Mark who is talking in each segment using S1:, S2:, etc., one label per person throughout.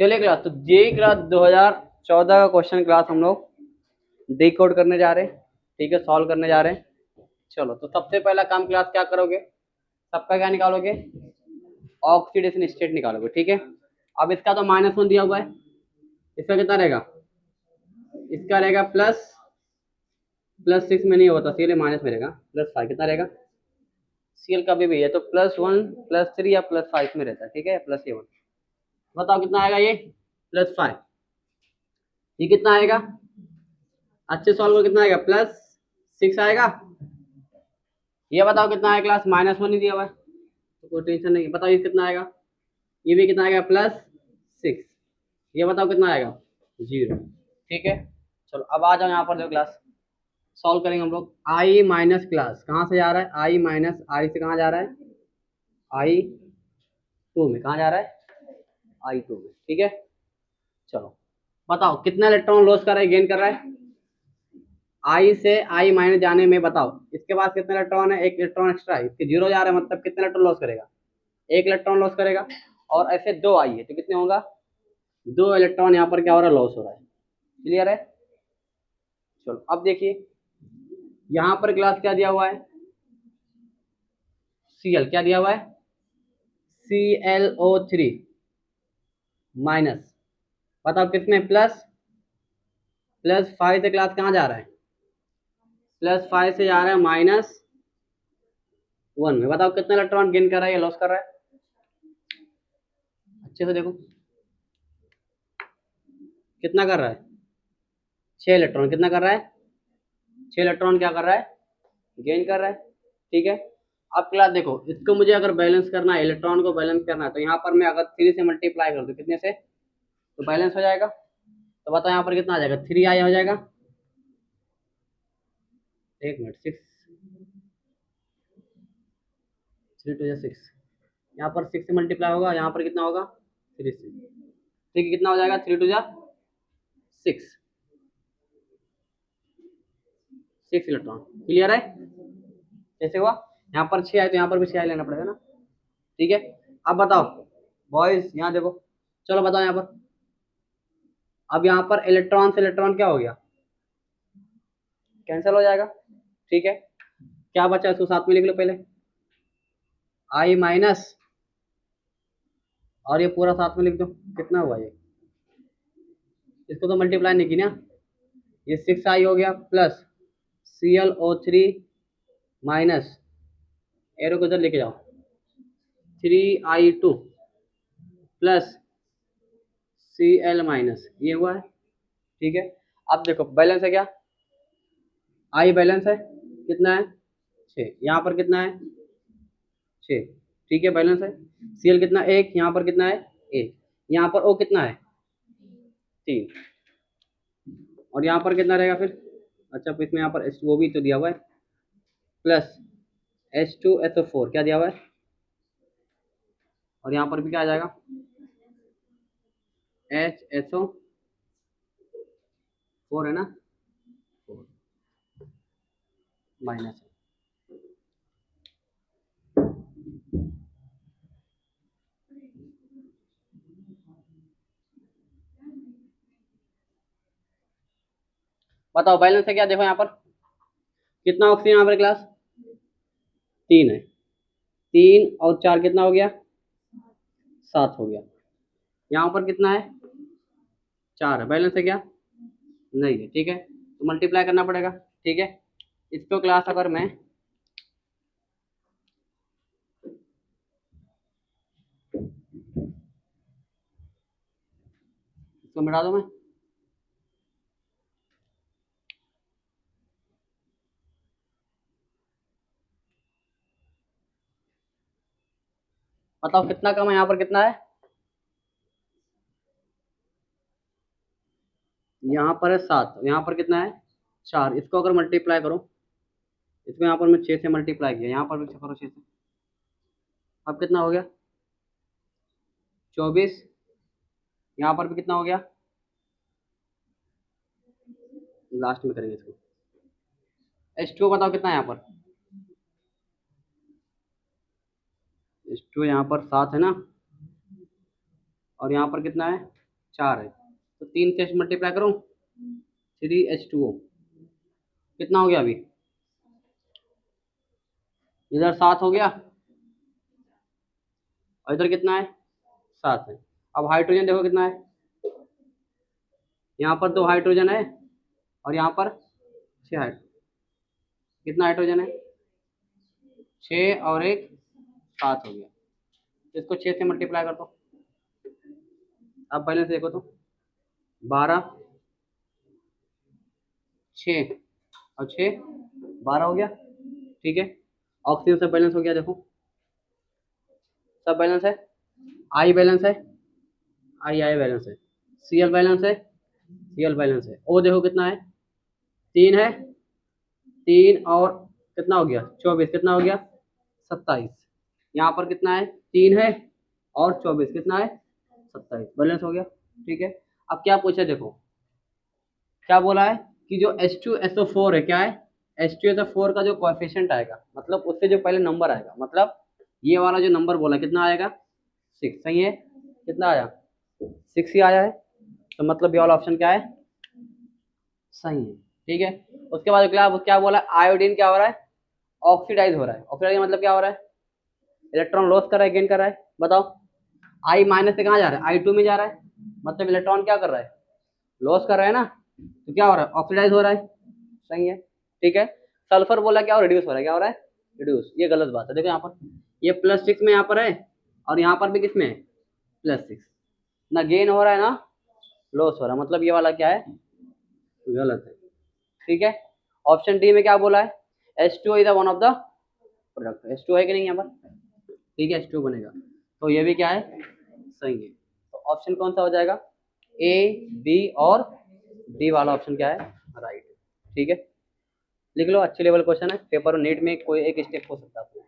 S1: चलिए क्लास, तो JEE class 2014 का क्वेश्चन क्लास हम लोग डिकोड करने जा रहे हैं। ठीक है, सॉल्व करने जा रहे हैं। चलो, तो सबसे पहला काम क्लास क्या करोगे, सबका क्या निकालोगे, ऑक्सीडेशन स्टेट निकालोगे। ठीक है, अब इसका तो -1 दिया हुआ है, इसका कितना रहेगा, इसका रहेगा +6 में नहीं होता, सीएल माइनस में रहेगा, +5 कितना रहेगा, सीएल कभी भी है तो +1 +3 या +5 में रहता है। ठीक है, +1 बताओ कितना आएगा, ये +5, ये कितना आएगा, अच्छे सॉल्व करो, कितना आएगा, +6 आएगा। ये बताओ कितना आएगा क्लास, -1 ही दिया हुआ है तो कोई टेंशन नहीं। बताओ ये कितना आएगा, ये भी कितना आएगा, +6। ये बताओ कितना आएगा, 0। ठीक है, चलो अब आ जाओ यहाँ पर, जो क्लास सॉल्व करेंगे हम लोग। आई माइनस क्लास कहाँ से जा रहा है, आई माइनस आई से कहाँ जा रहा है, I2 में, कहाँ जा रहा है, I2 में। ठीक है, चलो बताओ कितना इलेक्ट्रॉन लॉस कर रहा है, गेन कर रहा है, आई से आई माइनस जाने में। बताओ इसके पास कितने इलेक्ट्रॉन है, एक इलेक्ट्रॉन एक्स्ट्रा है, इसके 0 जा रहा है, मतलब कितने इलेक्ट्रॉन लॉस करेगा, एक इलेक्ट्रॉन लॉस करेगा। और ऐसे 2 आई है तो कितने होगा, 2 इलेक्ट्रॉन यहाँ पर क्या हो रहा है, लॉस हो रहा है। क्लियर है, चलो अब देखिए यहाँ पर क्लास क्या दिया हुआ है, Cl क्या दिया हुआ है, ClO3 माइनस। बताओ किसमें, +5 से क्लास कहाँ जा रहा है, +5 से जा रहा है -1 में। बताओ कितना इलेक्ट्रॉन गेन कर रहा है या लॉस कर रहा है, अच्छे से देखो कितना कर रहा है, 6 इलेक्ट्रॉन। कितना कर रहा है, 6 इलेक्ट्रॉन क्या कर रहा है, गेन कर रहा है। ठीक है, अब क्लास देखो, इसको मुझे अगर बैलेंस करना है, इलेक्ट्रॉन को बैलेंस करना है, तो यहाँ पर मैं अगर 3 से मल्टीप्लाई कर दूँ कितने से, तो बैलेंस हो जाएगा। तो बताओ यहाँ पर कितना आ जाएगा, 3 आई हो जाएगा, एक मिनट, 6 3 2 6, यहाँ पर 6 से मल्टीप्लाई होगा, यहाँ पर कितना होगा, 3 से। ठीक है, कितना हो जाएगा, 3 2 6, 6 इलेक्ट्रॉन। क्लियर है, कैसे हुआ, यहाँ पर 6 आए तो यहाँ पर भी 6 आई लेना पड़ेगा ना। ठीक है, अब बताओ बॉयज, यहाँ देखो, चलो बताओ यहाँ पर, अब यहाँ पर इलेक्ट्रॉन से इलेक्ट्रॉन क्या हो गया, कैंसिल हो जाएगा। ठीक है, क्या बचा इसको साथ में लिख लो पहले, आई माइनस, और ये पूरा साथ में लिख दो, कितना हुआ ये, इसको तो मल्टीप्लाई नहीं की ना, ये 6 आई हो गया, प्लस ClO3 माइनस, एरो को इधर लेके जाओ, 3I2 प्लस Cl माइनस, ये हुआ है। ठीक है, अब देखो बैलेंस है क्या, आई बैलेंस है, कितना है, 6, यहाँ पर कितना है, 6। ठीक है, बैलेंस है। Cl कितना, 1, यहाँ पर कितना है, 1, यहाँ पर O कितना है, 3, और यहाँ पर कितना रहेगा फिर, अच्छा तो इसमें यहाँ पर H2O भी तो दिया हुआ है, प्लस H2SO4 क्या दिया हुआ है, और यहाँ पर भी क्या आ जाएगा, HSO4 है ना, माइनस। बताओ बैलेंस है क्या, देखो यहाँ पर कितना ऑक्सीजन यहाँ पर क्लास, 3 है, 3 और 4 कितना हो गया, 7 हो गया। यहाँ पर कितना है, 4 है, बैलेंस है क्या, नहीं है। ठीक है, तो मल्टीप्लाई करना पड़ेगा। ठीक है, इसको क्लास अगर मैं इसको मिटा दूं मैं, बताओ कितना कम है, यहाँ पर कितना है, यहाँ पर है 7, यहाँ पर कितना है, 4। इसको अगर मल्टीप्लाई करो, इसको यहाँ पर मैं 6 से मल्टीप्लाई किया, यहाँ पर भी करो 6 से, अब कितना हो गया, 24। यहाँ पर भी कितना हो गया, लास्ट में करेंगे इसको। H2 बताओ कितना है यहाँ पर, H2 यहाँ पर 7 है ना, और यहाँ पर कितना है, 4 है, तो 3 से मल्टीप्लाई करूँ, 3H2O कितना हो गया अभी, इधर 7 हो गया और इधर कितना है, 7 है। अब हाइड्रोजन देखो कितना है, यहाँ पर 2 हाइड्रोजन है और यहाँ पर 6 हाइड्रोजन, कितना हाइड्रोजन है, 6 और एक 7 हो गया, इसको 6 से मल्टीप्लाई कर दो। अब बैलेंस देखो तो 12, 6 और 6 12 हो गया, ठीक है। ऑक्सीजन सब बैलेंस हो गया, देखो सब बैलेंस है, आई बैलेंस है, आई बैलेंस है, Cl बैलेंस है, Cl बैलेंस है, O देखो कितना है, 3 है, 3 और कितना हो गया 24, कितना हो गया 27, यहाँ पर कितना है 3 है और 24 कितना है 27, बैलेंस हो गया, ठीक है। अब क्या पूछा देखो, क्या बोला है कि जो H2SO4 है, क्या है H2SO4 का जो कोएफिशिएंट आएगा, मतलब उससे जो पहले नंबर आएगा, मतलब ये वाला जो नंबर बोला कितना आएगा 6, सही है, कितना आया 6 ही आया है, तो मतलब ये वाला ऑप्शन क्या है सही है, ठीक है। उसके बाद क्या क्या बोला, आयोडीन क्या हो रहा है, ऑक्सीडाइज हो रहा है, ऑक्सीडाइज मतलब क्या हो रहा है, इलेक्ट्रॉन लॉस कर रहा है गेन कर रहा है, बताओ आई माइनस से कहाँ जा रहा है, I2 में जा रहा है, मतलब इलेक्ट्रॉन क्या कर रहा है लॉस कर रहा है ना, तो क्या हो रहा है ऑक्सीडाइज हो रहा है, सही है, ठीक है। सल्फर बोला क्या हो रिड्यूस हो रहा है, क्या हो रहा है रिड्यूस, ये गलत बात है, देखो यहाँ पर ये +6 में यहाँ पर है और यहाँ पर भी किस में है +6, ना गेन हो रहा है ना लॉस हो रहा है, मतलब ये वाला क्या है गलत है, ठीक है। ऑप्शन डी में क्या बोला है H2O is one of the product, H2O है कि नहीं यहाँ पर, ठीक है H2O बनेगा, तो ये भी क्या है सही है, तो ऑप्शन कौन सा हो जाएगा ए बी और डी वाला ऑप्शन क्या है राइट, ठीक है। लिख लो, अच्छे लेवल क्वेश्चन है, पेपर नीट में कोई एक स्टेप हो सकता है।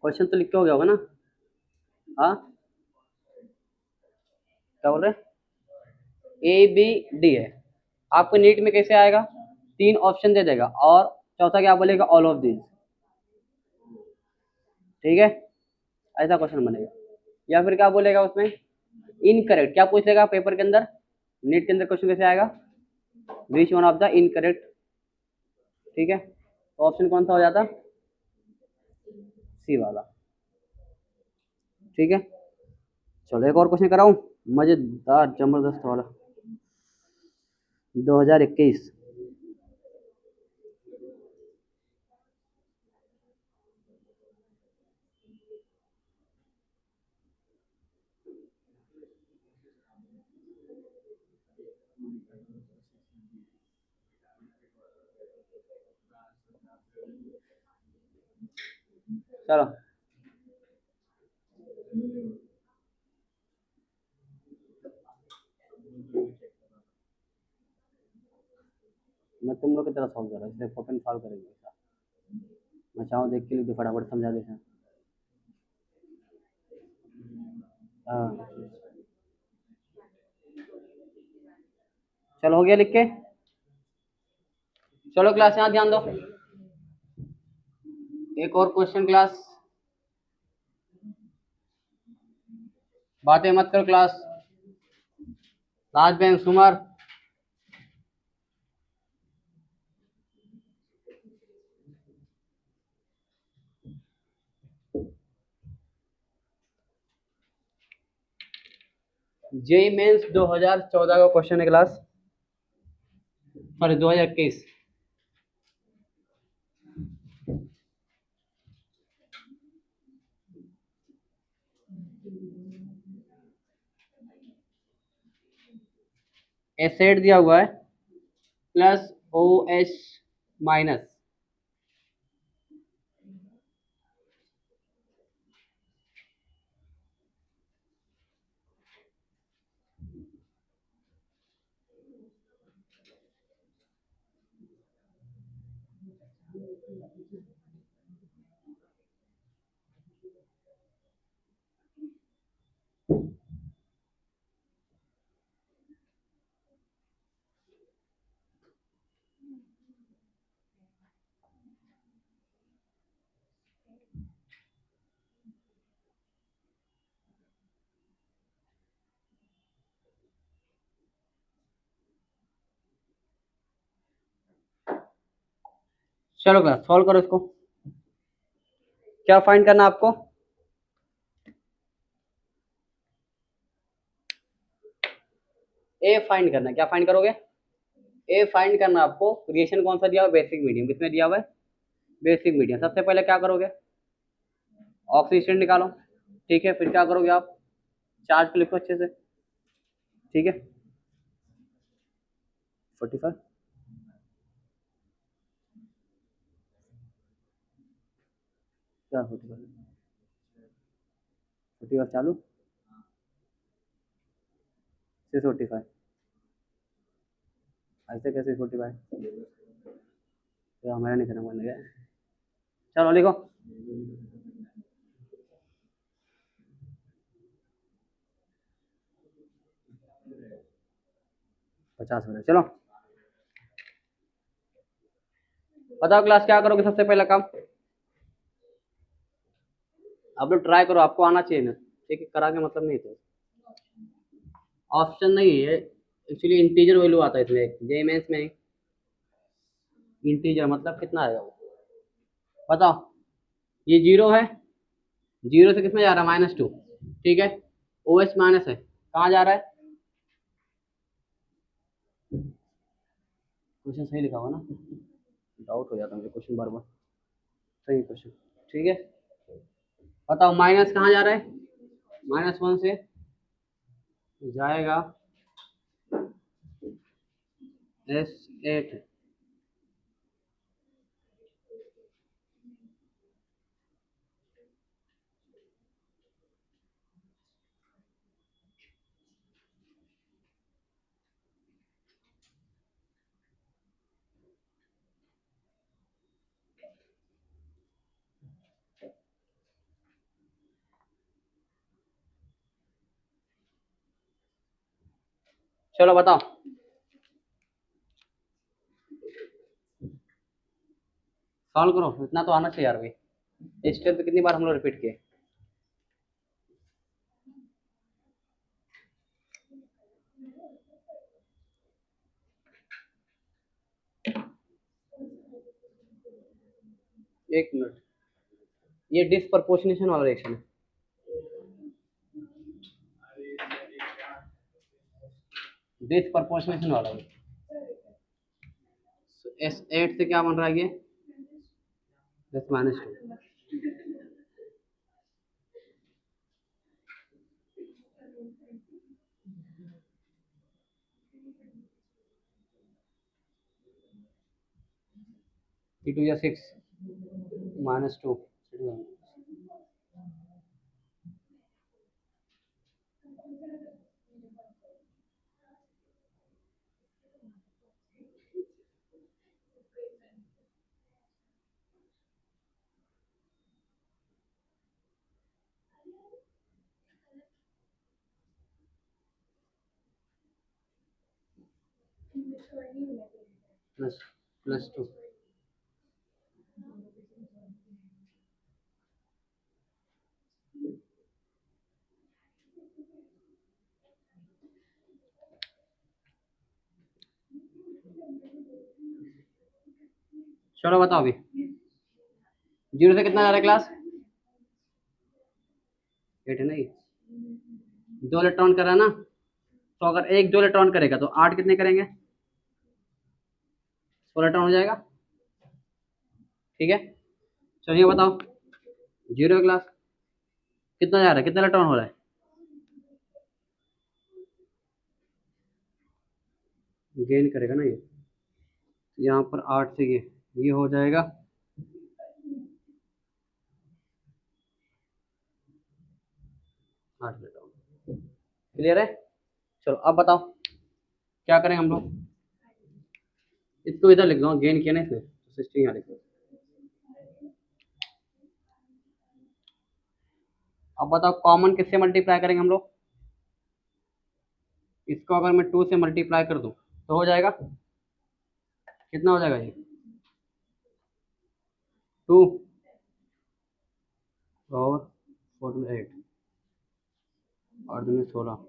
S1: क्वेश्चन तो लिख के हो गया होगा ना, हाँ क्या बोल रहे ए बी डी है, आपको नीट में कैसे आएगा 3 ऑप्शन दे देगा और चौथा क्या बोलेगा ऑल ऑफ दिस, ठीक है, ऐसा क्वेश्चन बनेगा, या फिर क्या बोलेगा उसमें इनकरेक्ट, क्या पूछ लेगा पेपर के अंदर, नीट के अंदर क्वेश्चन कैसे आएगा which one of the incorrect, ठीक है, तो ऑप्शन कौन सा हो जाता सी वाला, ठीक है। चलो एक और क्वेश्चन कराऊं, मजेदार जबरदस्त वाला 2021, चलो मैं तुम लोग की तरह सॉल्व कर रहा हूँ, इसलिए ओपन सॉल्व करेंगे, मैं चाहूँ देख के लिख दो फटाफट समझा देते हैं, हाँ चलो हो गया लिख के, चलो क्लास यहाँ ध्यान दो, एक और क्वेश्चन क्लास, बातें मत करो क्लास, लास्ट बेंच सुमर, जेई मेंस 2014 का क्वेश्चन है क्लास, सॉरी 2021, एसिड दिया हुआ है +OH माइनस, चलो क्लास सॉल्व करो इसको। क्या फाइंड करना है आपको? ए फाइंड करना है। क्या फाइंड करोगे? ए फाइंड करना आपको। क्रिएशन कौन सा दिया हुआ? Basic medium. किसमें दिया हुआ है? Basic medium. सबसे पहले क्या करोगे? ऑक्सीजन निकालो। ठीक है, फिर क्या करोगे आप? चार्ज को लिखो अच्छे से। ठीक है, 45 क्या 45 चालू 645। ऐसे कैसे 45? तो हमारा नहीं करना मन गया। चलो लिखो। पचास हो रहा है। चलो बताओ क्लास क्या करोगे सबसे पहला काम? आप लोग ट्राई करो, आपको आना चाहिए ना। ठीक है, करा के मतलब नहीं थे। ऑप्शन नहीं है एक्चुअली, इंटीजर वैल्यू आता है इसमें। जेएमएस में इंटीजर मतलब कितना आएगा वो बताओ। ये जीरो है, जीरो से किसमें जा रहा है? -2। ठीक है, ओ एच माइनस है, कहाँ जा रहा है? क्वेश्चन सही लिखा हुआ ना? डाउट हो जाता है मुझे क्वेश्चन बार बार। सही क्वेश्चन। ठीक है, बताओ माइनस कहाँ जा रहा है? -1 से जाएगा S8। चलो बताओ, सॉल्व करो। इतना तो आना चाहिए यार भाई। इस स्टेप पे कितनी बार हम लोग रिपीट किए? एक मिनट, ये डिसप्रपोर्शनेशन वाला रिएक्शन है। डिसप्रपोर्शनेशन वाला है। S8 से क्या बन रहा है ये? -2। T2 या 6 -2 +2। चलो बताओ अभी, जीरो से कितना जा रहा है क्लास? 8 है ना ये? 2 इलेक्ट्रॉन कर रहा है ना? तो अगर एक 2 इलेक्ट्रॉन करेगा तो 8 कितने करेंगे? 16 इलेक्ट्रॉन हो जाएगा। ठीक है, चलिए बताओ, जीरो क्लास कितना जा रहा है? कितना इलेक्ट्रॉन हो रहा है? गेन करेगा ना ये, यहाँ पर 8 से ये हो जाएगा 8 इलेक्ट्रॉन। क्लियर है? चलो अब बताओ क्या करें हम लोग। इसको इधर लिख दो, गेन किया ना इसने तो 16 यहाँ लिख दो। अब बताओ कॉमन किससे मल्टीप्लाई करेंगे हम लोग? इसको अगर मैं 2 से मल्टीप्लाई कर दूं तो हो जाएगा कितना? हो जाएगा ये 2 और 4 में 8 और 2 में 16।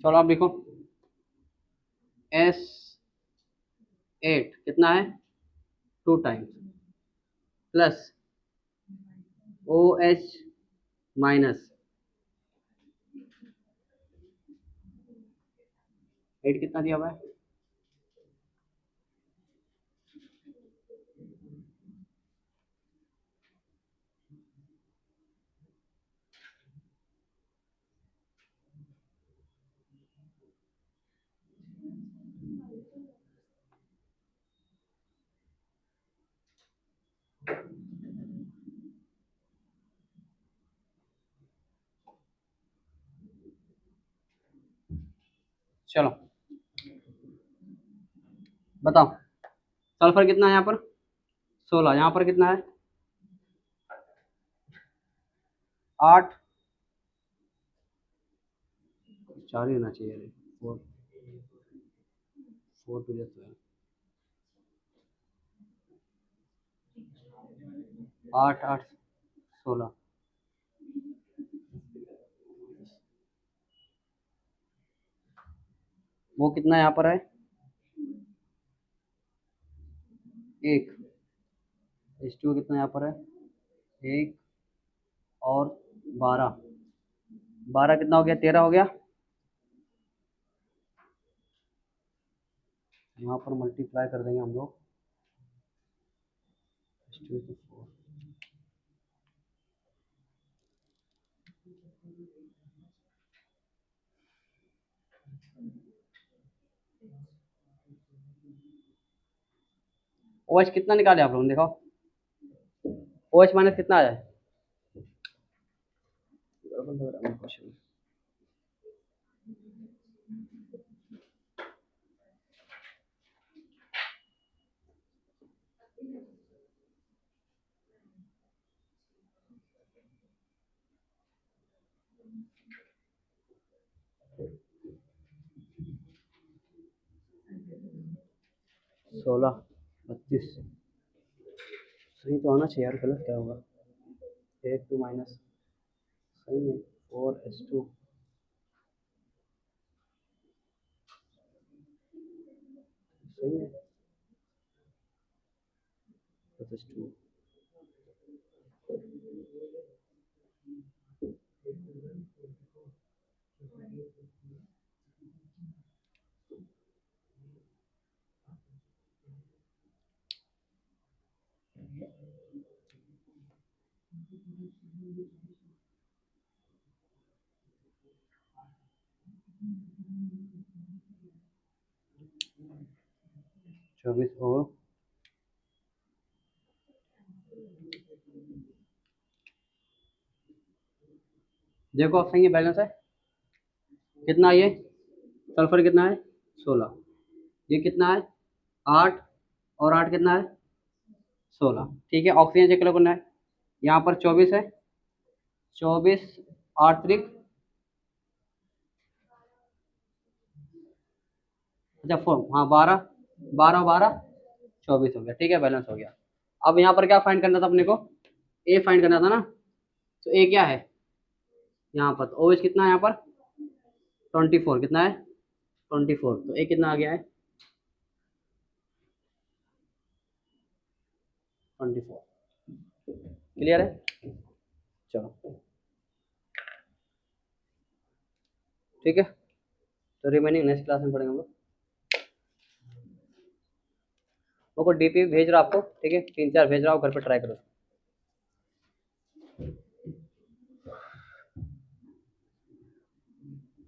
S1: चलो आप लिखो S8 कितना है 2 टाइम्स प्लस OH माइनस 8 कितना दिया हुआ है चलो बताओ सल्फर कितना है यहाँ पर 16 यहाँ पर कितना है 8 4 ही होना चाहिए 4 4 टू 12 8 8 16 वो कितना यहाँ पर है 1 H2 कितना यहाँ पर है 1 और 12 12 कितना हो गया 13 हो गया यहाँ पर मल्टीप्लाई कर देंगे हम लोग H2 to 4 OH कितना निकाले आप लोग देखो OH माइनस कितना आया है 16 32 सही तो आना चाहिए यार गलत क्या होगा 1 2 माइनस सही है 4 H2 सही है प्लस H2 24 O देखो सही है बैलेंस है कितना ये सल्फर कितना है 16 ये कितना है 8 और 8 कितना है 16 ठीक है ऑक्सीजन चेक करना है यहाँ पर 24 है 24 8 त्रिक अच्छा 4 हाँ 12 12 12 24 हो गया ठीक है बैलेंस हो गया अब यहाँ पर क्या फाइंड करना था अपने को ए फाइंड करना था ना तो ए क्या है यहाँ पर ओ एच कितना है यहाँ पर 24 कितना है 24 तो ए कितना आ गया है 24 क्लियर है चलो ठीक है तो रिमेनिंग नेक्स्ट क्लास में पढ़ेंगे हम लोग वो डीपी भेज रहा आपको ठीक है 3 4 भेज रहा हूँ घर पे ट्राई करो